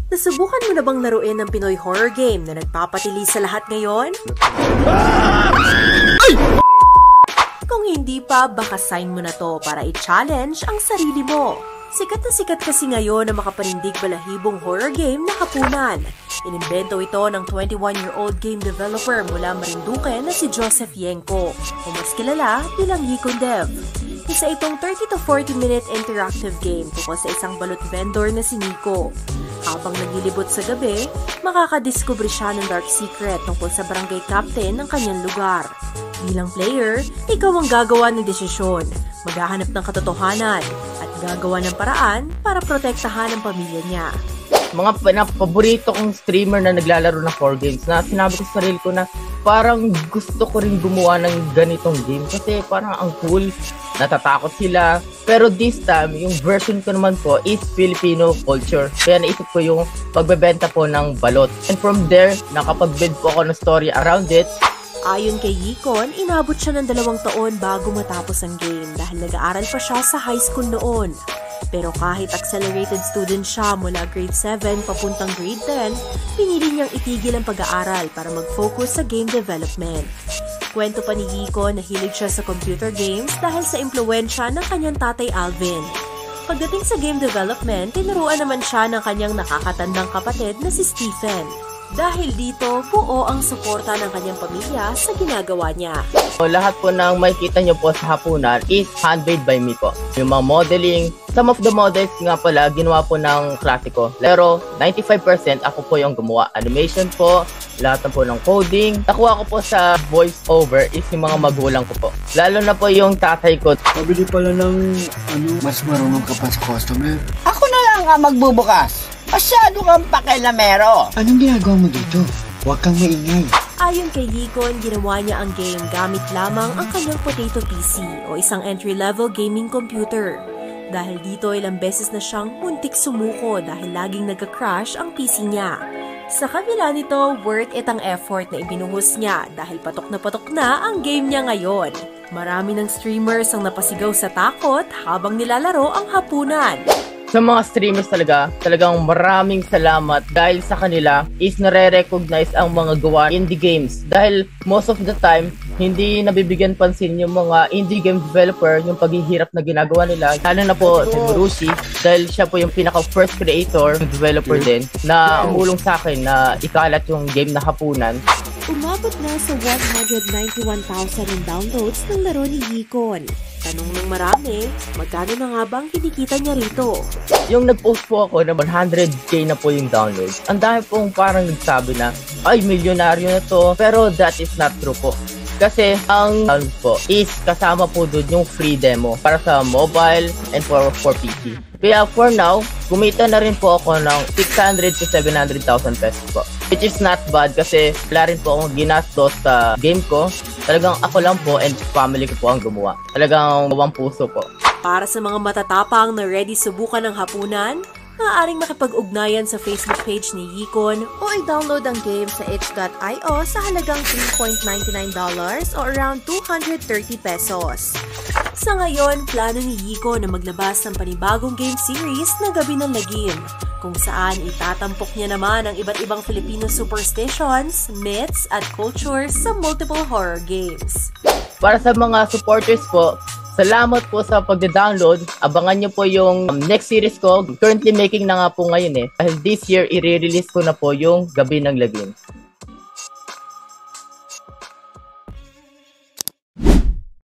Nasubukan mo na bang laruin ng Pinoy horror game na nagpapatili sa lahat ngayon? Kung hindi pa, baka sign mo na to para i-challenge ang sarili mo. Sikat na sikat kasi ngayon ang makapanindig balahibong horror game na Hapunan. Inimbento ito ng 21-year-old game developer mula Marinduque na si Joseph Yenko, o mas kilala bilang Yikon Dev. Isa itong 30 to 40-minute interactive game tungkol sa isang balut vendor na si Nico. Habang naglilibot sa gabi, makakadiskubre siya ng dark secret tungkol sa barangay captain ng kanyang lugar. Bilang player, ikaw ang gagawa ng desisyon, maghahanap ng katotohanan, at gagawa ng paraan para protektahan ang pamilya niya. Mga paborito kong streamer na naglalaro ng 4 games na sinabi ko sa sarili ko na parang gusto ko rin gumawa ng ganitong game kasi parang ang cool, natatakot sila. Pero this time, yung version ko naman po is Filipino culture. Kaya naisip ko yung pagbebenta po ng balot. And from there, nakapag-build po ako ng story around it. Ayon kay Yikon, inabot siya ng 2 taon bago matapos ang game dahil nag-aaral pa siya sa high school noon. Pero kahit accelerated student siya mula grade 7 papuntang grade 10, pinili niyang itigil ang pag-aaral para mag-focus sa game development. Kwento pa ni Yikon na hilig siya sa computer games dahil sa impluwensya ng kanyang tatay Alvin. Pagdating sa game development, tinuruan naman siya ng kanyang nakakatandang kapatid na si Stephen. Dahil dito, buo ang suporta ng kanyang pamilya sa ginagawa niya. Lahat po ng makikita niyo po sa Hapunan is handmade by me po. Yung mga modeling, some of the models nga pala ginawa po ng klasiko. Pero 95% ako po yung gumawa. Animation po, lahat na po ng coding. Nakuha ko po sa voice over is yung mga magulang ko po. Lalo na po yung tatay ko. Pabili pala ng mas marunong ka pa sa customer. Ako na lang ang magbubukas. Masyado kang pakilamero. Anong ginagawa mo dito? Huwag kang maingay. Ayon kay Yikon, ginawa niya ang game gamit lamang ang kanyang Potato PC o isang entry-level gaming computer. Dahil dito ilang beses na siyang muntik sumuko dahil laging nagka-crash ang PC niya. Sa kabila nito, worth it ang effort na ibinuhos niya dahil patok na ang game niya ngayon. Marami ng streamers ang napasigaw sa takot habang nilalaro ang Hapunan. Sa mga streamers talagang maraming salamat dahil sa kanila is nare-recognize ang mga gawa indie games. Dahil most of the time, hindi nabibigyan pansin yung mga indie game developer yung paghihirap na ginagawa nila. Lalo na po si Murushi dahil siya po yung pinaka-first creator, developer din, na umulong sa akin na ikalat yung game na Hapunan. Umabot na sa 191,000 in downloads ng laro ni Yikon. Tanong ng marami, magkano na nga bang kinikita niya rito? Yung nag-post po ako na 100k na po yung downloads, ang dami pong parang nagsabi na, ay, milyonaryo na to. Pero that is not true po. Kasi ang download po is kasama po doon yung free demo para sa mobile and for PC. Kaya for now, kumita na rin po ako ng 600 to 700,000 pesos po. Which is not bad kasi wala rin po akong ginastos sa game ko. Talagang ako lang po and family ko po ang gumawa. Talagang buwang puso po. Para sa mga matatapang na ready subukan ng Hapunan, maaaring makipag-ugnayan sa Facebook page ni Yikon o i-download ang game sa itch.io sa halagang $3.99 o around 230 pesos. Sa ngayon, plano ni Yikon na maglabas ng panibagong game series na Gabi ng Lagim, kung saan itatampok niya naman ang iba't ibang Filipino superstitions, myths at cultures sa multiple horror games. Para sa mga supporters po, salamat po sa pagda-download. Abangan nyo po yung next series ko. Currently making na nga po ngayon eh. Dahil this year, i-release ko na po yung Gabi ng Lagim.